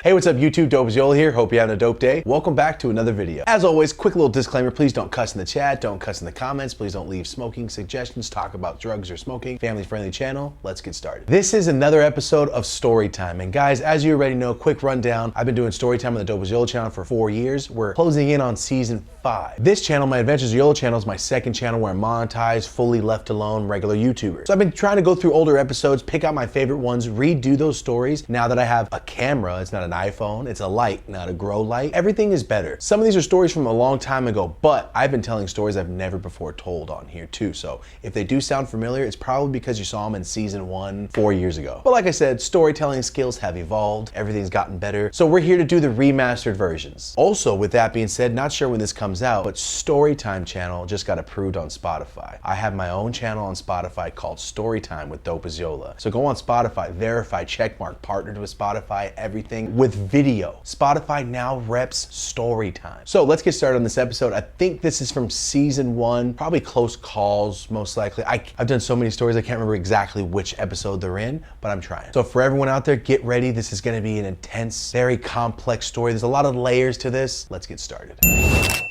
Hey, what's up YouTube? Dope is Yola here. Hope you're having a dope day. Welcome back to another video. As always, quick little disclaimer, please don't cuss in the chat, don't cuss in the comments, please don't leave smoking suggestions, talk about drugs or smoking. Family-friendly channel, let's get started. This is another episode of Story Time. And guys, as you already know, quick rundown, I've been doing Story Time on the Dope is Yola channel for 4 years. We're closing in on season 5. This channel, My Adventures of Yola channel, is my second channel where I'm monetized, fully left alone, regular YouTuber. So I've been trying to go through older episodes, pick out my favorite ones, redo those stories. Now that I have a camera, it's not an iPhone, it's a light, not a grow light. Everything is better. Some of these are stories from a long time ago, but I've been telling stories I've never before told on here too. So if they do sound familiar, it's probably because you saw them in season 1 4 years ago. But like I said, storytelling skills have evolved. Everything's gotten better. So we're here to do the remastered versions. Also, with that being said, not sure when this comes out, but Storytime channel just got approved on Spotify. I have my own channel on Spotify called Storytime with Dope is Yola. So go on Spotify, verify, checkmark, partnered with Spotify, everything with video. Spotify now reps Storytime. So let's get started on this episode. I think this is from season 1, probably Close Calls, most likely. I've done so many stories, I can't remember exactly which episode they're in, but I'm trying. So for everyone out there, get ready. This is gonna be an intense, very complex story. There's a lot of layers to this. Let's get started.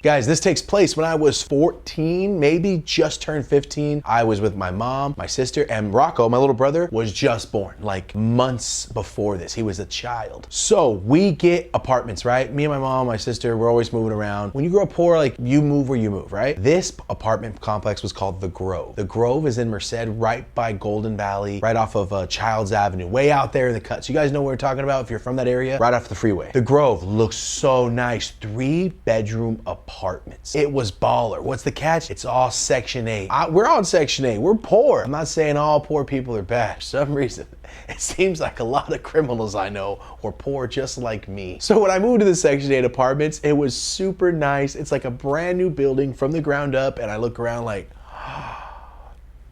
Guys, this takes place when I was 14, maybe just turned 15. I was with my mom, my sister, and Rocco, my little brother, was just born, like months before this. He was a child. So we get apartments, right? Me and my mom, my sister, we're always moving around. When you grow up poor, like you move where you move, right? This apartment complex was called The Grove. The Grove is in Merced, right by Golden Valley, right off of Childs Avenue, way out there in the cuts. You guys know what we're talking about if you're from that area, right off the freeway. The Grove looks so nice. 3-bedroom apartments. It was baller. What's the catch? It's all Section 8. We're on Section 8. We're poor. I'm not saying all poor people are bad. For some reason, it seems like a lot of criminals I know were poor just like me. So when I moved to the Section 8 apartments, it was super nice. It's like a brand new building from the ground up, and I look around like,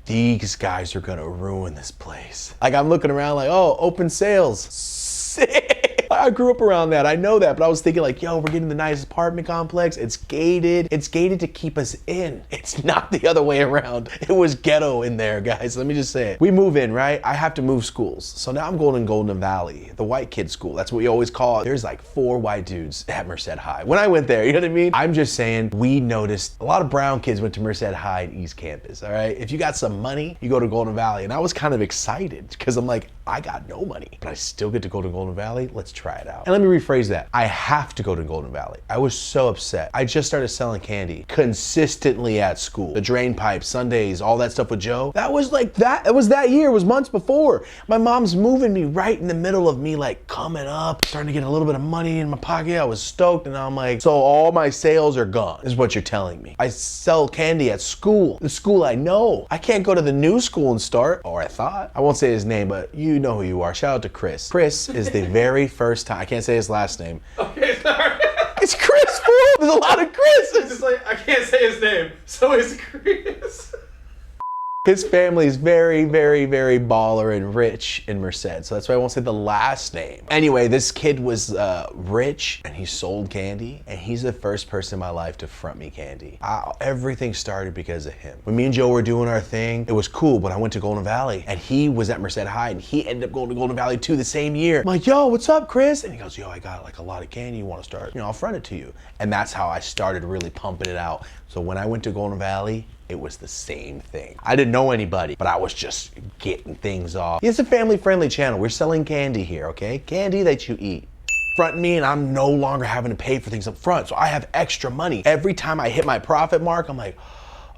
these guys are gonna ruin this place. Like I'm looking around like, oh, open sales. Sick. I grew up around that, I know that, but I was thinking like, yo, we're getting the nice apartment complex, it's gated to keep us in. It's not the other way around. It was ghetto in there, guys, let me just say it. We move in, right? I have to move schools. So now I'm going in Golden Valley, the white kid school. That's what we always call it. There's like 4 white dudes at Merced High. When I went there, you know what I mean? I'm just saying, we noticed a lot of brown kids went to Merced High and East Campus, all right? If you got some money, you go to Golden Valley. And I was kind of excited because I'm like, I got no money, but I still get to go to Golden Valley. Let's try it out. And let me rephrase that. I have to go to Golden Valley. I was so upset. I just started selling candy consistently at school. The drain pipe, Sundays, all that stuff with Joe. That was like that. It was that year. It was months before. My mom's moving me right in the middle of me like coming up, starting to get a little bit of money in my pocket. I was stoked and I'm like, so all my sales are gone, is what you're telling me. I sell candy at school, the school I know. I can't go to the new school and start, or I thought. I won't say his name, but you know who you are. Shout out to Chris. Chris is the very first time, I can't say his last name. Okay, sorry. It's Chris, fool! There's a lot of Chris's! It's just like, I can't say his name, so it's Chris. His family is very, very, very baller and rich in Merced, so that's why I won't say the last name. Anyway, this kid was rich, and he sold candy, and he's the first person in my life to front me candy. Everything started because of him. When me and Joe were doing our thing, it was cool, but I went to Golden Valley, and he was at Merced High, and he ended up going to Golden Valley too the same year. I'm like, yo, what's up, Chris? And he goes, yo, I got like a lot of candy, you wanna start? You know, I'll front it to you. And that's how I started really pumping it out. So when I went to Golden Valley, it was the same thing. I didn't know anybody, but I was just getting things off. It's a family-friendly channel. We're selling candy here, okay? Candy that you eat. Front me and I'm no longer having to pay for things up front, so I have extra money. Every time I hit my profit mark, I'm like,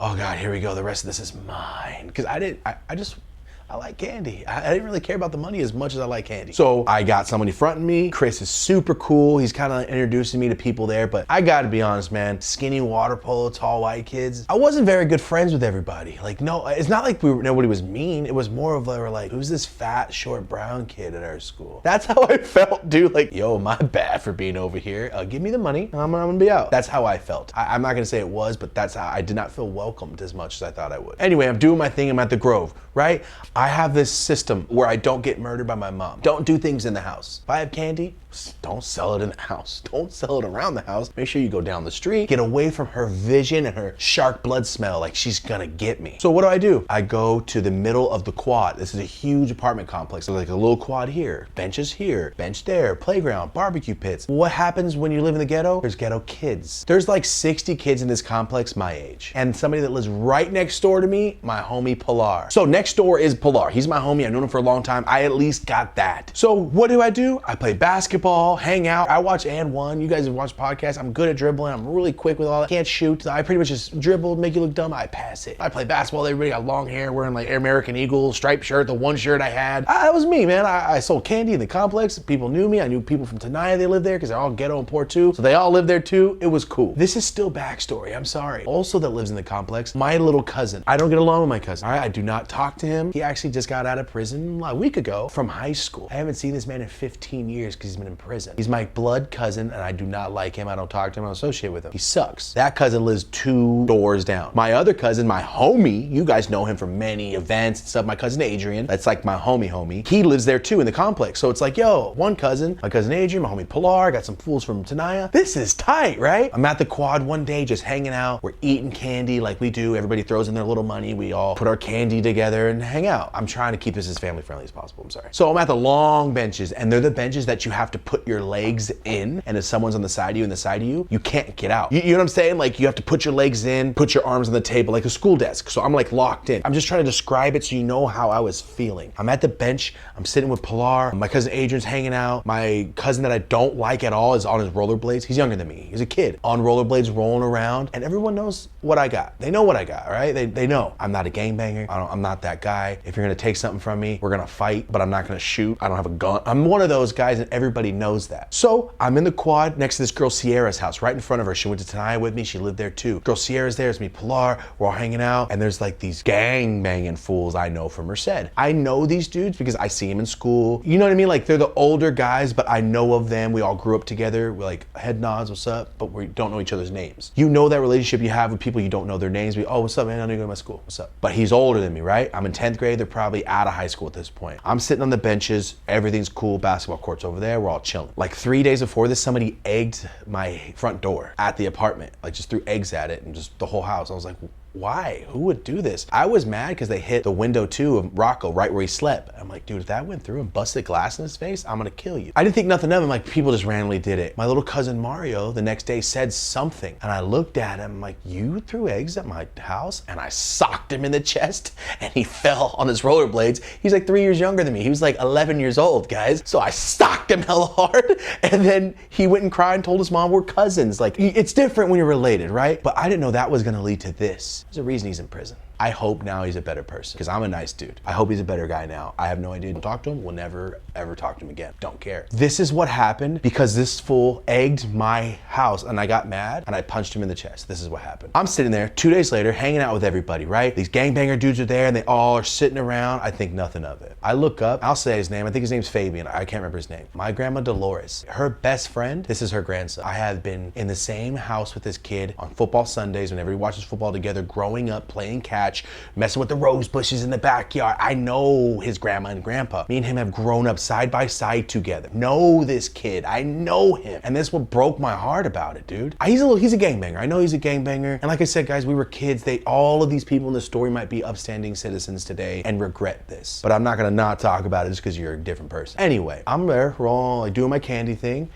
oh God, here we go, the rest of this is mine. Because I like candy. I didn't really care about the money as much as I like candy. So I got somebody fronting me. Chris is super cool. He's kind of introducing me to people there, but I gotta be honest, man, skinny water polo, tall white kids. I wasn't very good friends with everybody. Like, no, it's not like nobody was mean. It was more of they were like, who's this fat, short, brown kid at our school? That's how I felt, dude. Like, yo, my bad for being over here. Give me the money, I'm gonna be out. That's how I felt. I'm not gonna say it was, but that's how I did not feel welcomed as much as I thought I would. Anyway, I'm doing my thing. I'm at the Grove. right? I have this system where I don't get murdered by my mom. Don't do things in the house. If I have candy, don't sell it in the house. Don't sell it around the house. Make sure you go down the street, get away from her vision and her shark blood smell, like she's gonna get me. So what do? I go to the middle of the quad. This is a huge apartment complex. There's like a little quad here, benches here, bench there, playground, barbecue pits. What happens when you live in the ghetto? There's ghetto kids. There's like 60 kids in this complex my age. And somebody that lives right next door to me, my homie Pilar. So next door is Pilar. He's my homie. I've known him for a long time. I at least got that. So what do? I play basketball, hang out. I watch And One. You guys have watched podcasts. I'm good at dribbling. I'm really quick with all that. Can't shoot. I pretty much just dribble, make you look dumb. I pass it. I play basketball. Everybody got long hair, wearing like American Eagle striped shirt, the one shirt I had. That was me, man. I sold candy in the complex. People knew me. I knew people from Tenaya. They lived there because they're all ghetto and poor too. So they all lived there too. It was cool. This is still backstory. I'm sorry. Also that lives in the complex, my little cousin. I don't get along with my cousin. All right, I do not talk to him. He actually just got out of prison a week ago from high school. I haven't seen this man in 15 years because he's been in prison. He's my blood cousin and I do not like him. I don't talk to him. I don't associate with him. He sucks. That cousin lives 2 doors down. My other cousin, my homie, you guys know him from many events and stuff. My cousin Adrian, that's like my homie. He lives there too in the complex. So it's like, yo, one cousin, my cousin Adrian, my homie Pilar, I got some fools from Tenaya. This is tight, right? I'm at the quad one day just hanging out. We're eating candy like we do. Everybody throws in their little money. We all put our candy together and hang out. I'm trying to keep this as family friendly as possible. I'm sorry. So I'm at the long benches and they're the benches that you have to put your legs in, and if someone's on the side of you and the side of you, you can't get out. You know what I'm saying? Like you have to put your legs in, put your arms on the table like a school desk. So I'm like locked in. I'm just trying to describe it so you know how I was feeling. I'm at the bench. I'm sitting with Pilar. My cousin Adrian's hanging out. My cousin that I don't like at all is on his rollerblades. He's younger than me. He's a kid on rollerblades rolling around, and everyone knows what I got. They know what I got, right? They know. I'm not a gangbanger. I'm not that guy. If you're gonna take something from me, we're gonna fight, but I'm not gonna shoot. I don't have a gun. I'm one of those guys and everybody knows that. So I'm in the quad next to this girl Sierra's house, right in front of her. She went to Tenaya with me. She lived there too. Girl Sierra's there. It's me, Pilar. We're all hanging out, and there's like these gang banging fools I know from Merced. I know these dudes because I see them in school. You know what I mean? Like they're the older guys, but I know of them. We all grew up together. We're like head nods, what's up? But we don't know each other's names. You know that relationship you have with people you don't know their names. Oh, what's up, man? I know you go to my school. What's up? But he's older than me, right? I'm in 10th grade. They're probably out of high school at this point. I'm sitting on the benches. Everything's cool. Basketball court's over there. We're all chilling. Like 3 days before this, somebody egged my front door at the apartment. Like just threw eggs at it and just the whole house. I was like, why? Who would do this? I was mad because they hit the window too of Rocco right where he slept. I'm like, dude, if that went through and busted glass in his face, I'm gonna kill you. I didn't think nothing of him. Like people just randomly did it. My little cousin Mario the next day said something and I looked at him like, you threw eggs at my house? And I socked him in the chest and he fell on his rollerblades. He's like 3 years younger than me. He was like 11 years old, guys. So I socked him hella hard and then he went and cried and told his mom we're cousins. Like it's different when you're related, right? But I didn't know that was gonna lead to this. There's a reason he's in prison. I hope now he's a better person because I'm a nice dude. I hope he's a better guy now. I have no idea. Don't talk to him. We'll never ever talk to him again. Don't care. This is what happened because this fool egged my house and I got mad and I punched him in the chest. This is what happened. I'm sitting there 2 days later hanging out with everybody, right? These gangbanger dudes are there and they all are sitting around. I think nothing of it. I look up, I'll say his name. I think his name's Fabian. I can't remember his name. My grandma Dolores, her best friend, this is her grandson. I have been in the same house with this kid on football Sundays whenever he watches football together, growing up, playing catch, messing with the rose bushes in the backyard. I know his grandma and grandpa. Me and him have grown up side by side together. Know this kid. I know him. And that's what broke my heart about it, dude. He's a gangbanger. I know he's a gangbanger. And like I said, guys, we were kids. All of these people in the story might be upstanding citizens today and regret this. But I'm not gonna not talk about it just because you're a different person. Anyway, I'm there, we're all like doing my candy thing.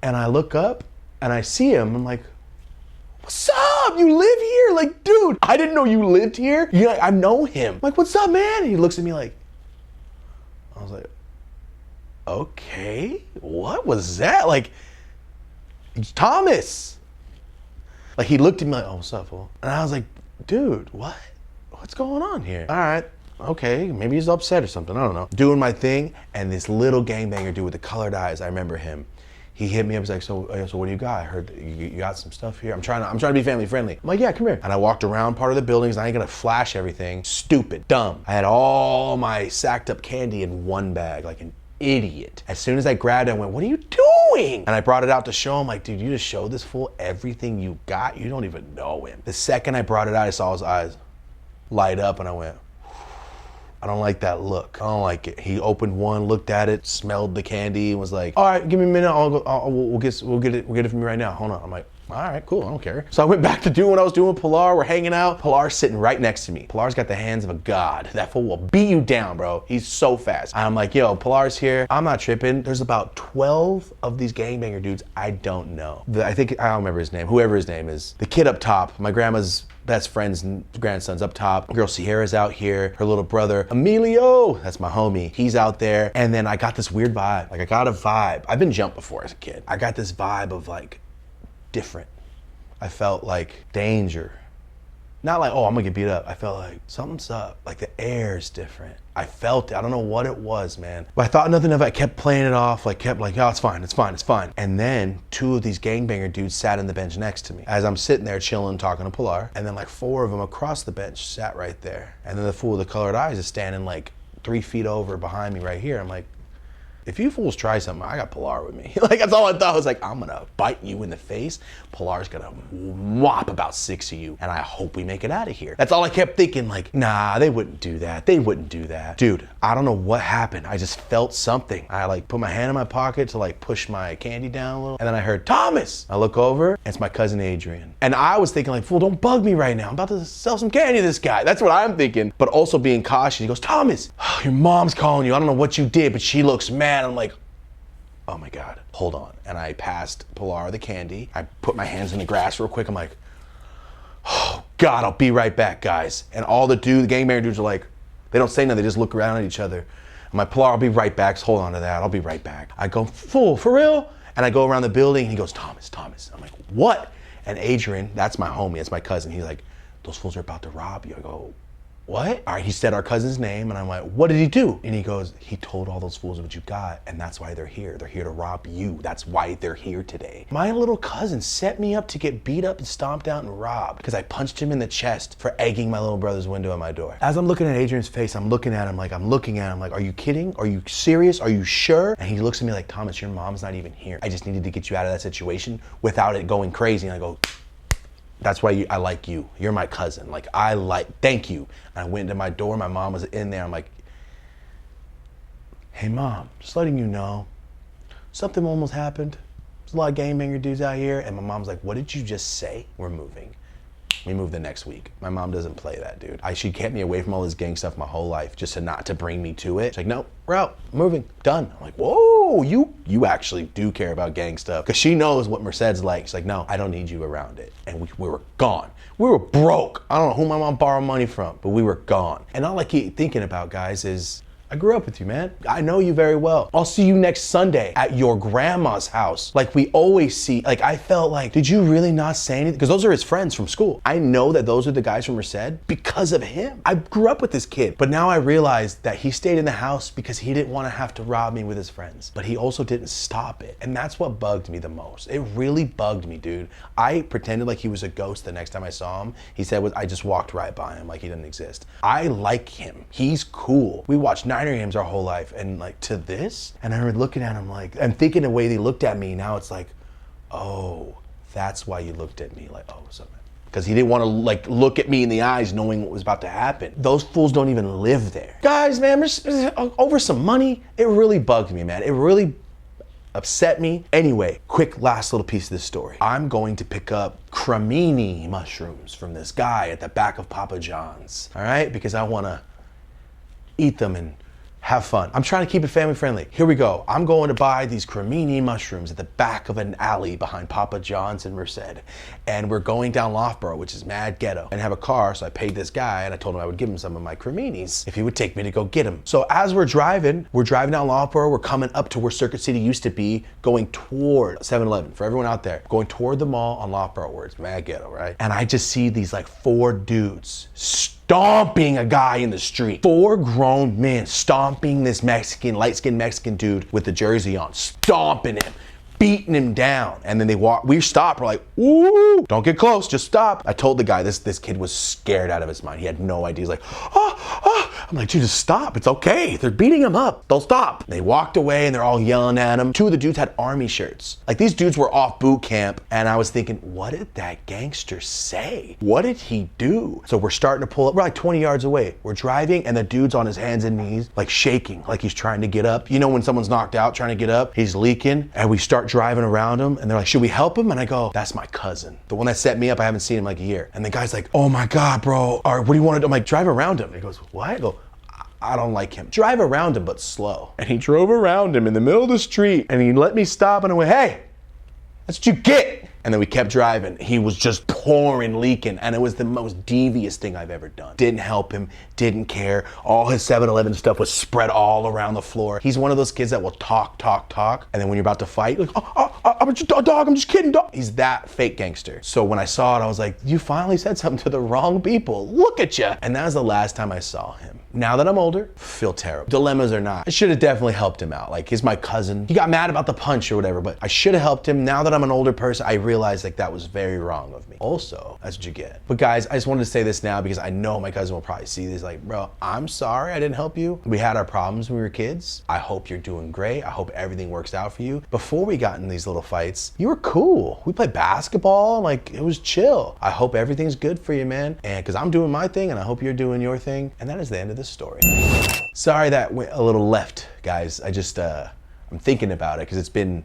And I look up and I see him. I'm like, what's up? You live here? Like, dude, I didn't know you lived here. Yeah, I know him. I'm like, what's up, man? And he looks at me like, I was like, okay, what was that? Like, Thomas. Like, he looked at me like, oh, what's up, fool? And I was like, dude, what? What's going on here? All right. Okay, maybe he's upset or something. I don't know. Doing my thing, and this little gangbanger dude with the colored eyes, I remember him. He hit me up, he's like, so what do you got? I heard you got some stuff here. I'm trying to be family friendly. I'm like, yeah, come here. And I walked around part of the buildings. I ain't gonna flash everything. Stupid, dumb. I had all my sacked up candy in one bag, like an idiot. As soon as I grabbed it, I went, what are you doing? And I brought it out to show him, like, dude, you just showed this fool everything you got. You don't even know him. The second I brought it out, I saw his eyes light up and I went, I don't like that look. I don't like it. He opened one, looked at it, smelled the candy, and was like, all right, give me a minute. We'll get it from you right now. Hold on. I'm like, all right, cool, I don't care. So I went back to doing what I was doing with Pilar. We're hanging out. Pilar's sitting right next to me. Pilar's got the hands of a god. That fool will beat you down, bro. He's so fast. I'm like, yo, Pilar's here. I'm not tripping. There's about 12 of these gangbanger dudes I don't know. I don't remember his name, whoever his name is. The kid up top, my grandma's best friend's grandson's up top. Girl Sierra's out here. Her little brother, Emilio, that's my homie. He's out there. And then I got this weird vibe. Like I got a vibe. I've been jumped before as a kid. I got this vibe of like, different. I felt like danger. Not like, oh, I'm gonna get beat up. I felt like something's up. Like the air's different. I felt it. I don't know what it was, man. But I thought nothing of it. I kept playing it off, kept like, oh, it's fine, it's fine, it's fine. And then 2 of these gangbanger dudes sat in the bench next to me as I'm sitting there chilling, talking to Pilar. And then like 4 of them across the bench sat right there. And then the fool with the colored eyes is standing like 3 feet over behind me right here. I'm like, if you fools try something, I got Pilar with me. Like, that's all I thought. I was like, I'm gonna bite you in the face. Pilar's gonna whop about 6 of you, and I hope we make it out of here. That's all I kept thinking, like, nah, they wouldn't do that. They wouldn't do that. Dude, I don't know what happened. I just felt something. I like put my hand in my pocket to like push my candy down a little, and then I heard, Thomas! I look over, and it's my cousin Adrian. And I was thinking like, fool, don't bug me right now. I'm about to sell some candy to this guy. That's what I'm thinking. But also being cautious. He goes, Thomas, your mom's calling you. I don't know what you did, but she looks mad. I'm like, oh my God, hold on. And I passed Pilar the candy. I put my hands in the grass real quick. I'm like, oh God, I'll be right back, guys. And all the gangbanger dudes are like, they don't say nothing, they just look around at each other. I'm like, Pilar, I'll be right back. Just hold on to that, I'll be right back. I go, fool, for real? And I go around the building and he goes, Thomas. I'm like, what? And Adrian, that's my homie, that's my cousin. He's like, those fools are about to rob you. I go, what? All right, he said our cousin's name, and I'm like, what did he do? And he goes, he told all those fools what you got, and that's why they're here. They're here to rob you. That's why they're here today. My little cousin set me up to get beat up and stomped out and robbed because I punched him in the chest for egging my little brother's window at my door. As I'm looking at Adrian's face, I'm looking at him like, are you kidding? Are you serious? Are you sure? And he looks at me like, Thomas, your mom's not even here. I just needed to get you out of that situation without it going crazy. And I go, that's why I like you. You're my cousin. Like, thank you. And I went into my door. My mom was in there. I'm like, hey, Mom, just letting you know, something almost happened. There's a lot of gangbanger dudes out here. And my mom's like, what did you just say? We're moving. We moved the next week. My mom doesn't play that, dude. She kept me away from all this gang stuff my whole life just to bring me to it. She's like, no, we're out, moving, done. I'm like, whoa, you actually do care about gang stuff. Because she knows what Merced's like. She's like, no, I don't need you around it. And we were gone. We were broke. I don't know who my mom borrowed money from, but we were gone. And all I keep thinking about, guys, is I grew up with you, man. I know you very well. I'll see you next Sunday at your grandma's house. Like we always see, like I felt like, did you really not say anything? Because those are his friends from school. I know that those are the guys from Merced because of him. I grew up with this kid, but now I realized that he stayed in the house because he didn't want to have to rob me with his friends, but he also didn't stop it. And that's what bugged me the most. It really bugged me, dude. I pretended like he was a ghost the next time I saw him. He said, I just walked right by him like he didn't exist. I like him. He's cool. We watched Niner games our whole life, and like to this, and I remember looking at him like, I'm thinking the way they looked at me now, it's like, oh, that's why you looked at me like, oh, something. Because he didn't want to like look at me in the eyes knowing what was about to happen. Those fools don't even live there. Guys, man, over some money, it really bugged me, man. It really upset me. Anyway, quick last little piece of this story. I'm going to pick up cremini mushrooms from this guy at the back of Papa John's, all right? Because I want to eat them and have fun. I'm trying to keep it family friendly. Here we go. I'm going to buy these cremini mushrooms at the back of an alley behind Papa John's in Merced. And we're going down Loughborough, which is mad ghetto, and have a car. So I paid this guy and I told him I would give him some of my creminis if he would take me to go get them. So as we're driving down Loughborough, we're coming up to where Circuit City used to be, going toward 7-Eleven. For everyone out there, going toward the mall on Loughborough where it's mad ghetto, right? And I just see these like 4 dudes stomping a guy in the street. 4 grown men stomping this Mexican, light-skinned Mexican dude with the jersey on, stomping him, beating him down. And then we stopped, we're like, ooh, don't get close, just stop. I told the guy, this kid was scared out of his mind. He had no idea. He's like, I'm like, dude, just stop. It's okay. They're beating him up. They'll stop. They walked away and they're all yelling at him. Two of the dudes had army shirts. Like, these dudes were off boot camp, and I was thinking, what did that gangster say? What did he do? So we're starting to pull up. We're like 20 yards away. We're driving, and the dude's on his hands and knees, like shaking, like he's trying to get up. You know when someone's knocked out trying to get up? He's leaking, and we start driving around him, and they're like, should we help him? And I go, that's my cousin. The one that set me up, I haven't seen him like a year. And the guy's like, oh my God, bro. All right, what do you want to do? I'm like, drive around him. He goes, what? I go, I don't like him. Drive around him, but slow. And he drove around him in the middle of the street, and he let me stop, and I went, hey, that's what you get. And then we kept driving. He was just pouring, leaking, and it was the most devious thing I've ever done. Didn't help him, didn't care. All his 7-Eleven stuff was spread all around the floor. He's one of those kids that will talk, and then when you're about to fight, like, I'm just a dog, I'm just kidding, dog. He's that fake gangster. So when I saw it, I was like, you finally said something to the wrong people. Look at you. And that was the last time I saw him. Now that I'm older, feel terrible. Dilemmas or not, I should have definitely helped him out. Like, he's my cousin. He got mad about the punch or whatever, but I should have helped him. Now that I'm an older person, I realize like that was very wrong of me. Also, that's what you get. But guys, I just wanted to say this now because I know my cousin will probably see this. Like, bro, I'm sorry I didn't help you. We had our problems when we were kids. I hope you're doing great. I hope everything works out for you. Before we got in these little fights, you were cool. We played basketball, like it was chill. I hope everything's good for you, man. And because I'm doing my thing and I hope you're doing your thing. And that is the end of this story. Sorry that went a little left, guys. I just, I'm thinking about it because it's been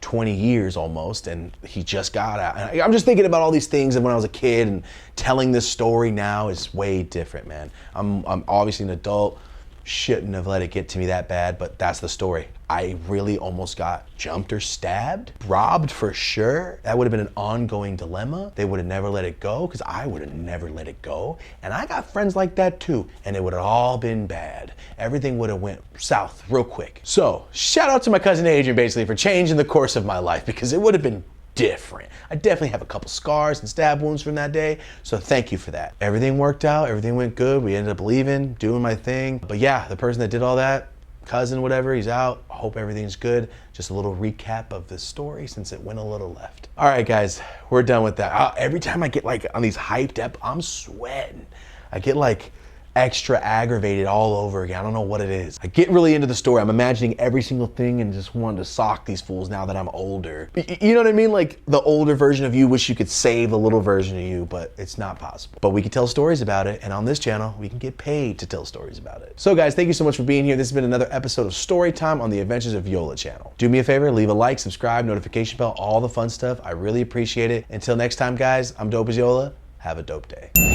20 years almost, and he just got out. And I'm just thinking about all these things, and when I was a kid, and telling this story now is way different, man. I'm obviously an adult, shouldn't have let it get to me that bad, but that's the story. I really almost got jumped or stabbed, robbed for sure. That would have been an ongoing dilemma. They would have never let it go because I would have never let it go. And I got friends like that too, and it would have all been bad. Everything would have went south real quick. So shout out to my cousin Adrian basically for changing the course of my life because it would have been different. I definitely have a couple scars and stab wounds from that day, so thank you for that. Everything worked out, everything went good. We ended up leaving, doing my thing. But yeah, the person that did all that, cousin, whatever, he's out. I hope everything's good. Just a little recap of this story since it went a little left. All right, guys, we're done with that. Every time I get like on these hyped up, I'm sweating. I get like extra aggravated all over again. I don't know what it is. I get really into the story. I'm imagining every single thing and just wanting to sock these fools now that I'm older. You know what I mean? Like the older version of you wish you could save the little version of you, but it's not possible. But we can tell stories about it, and on this channel, we can get paid to tell stories about it. So guys, thank you so much for being here. This has been another episode of Story Time on the Adventures of Yola channel. Do me a favor, leave a like, subscribe, notification bell, all the fun stuff. I really appreciate it. Until next time, guys, I'm dope as Yola. Have a dope day.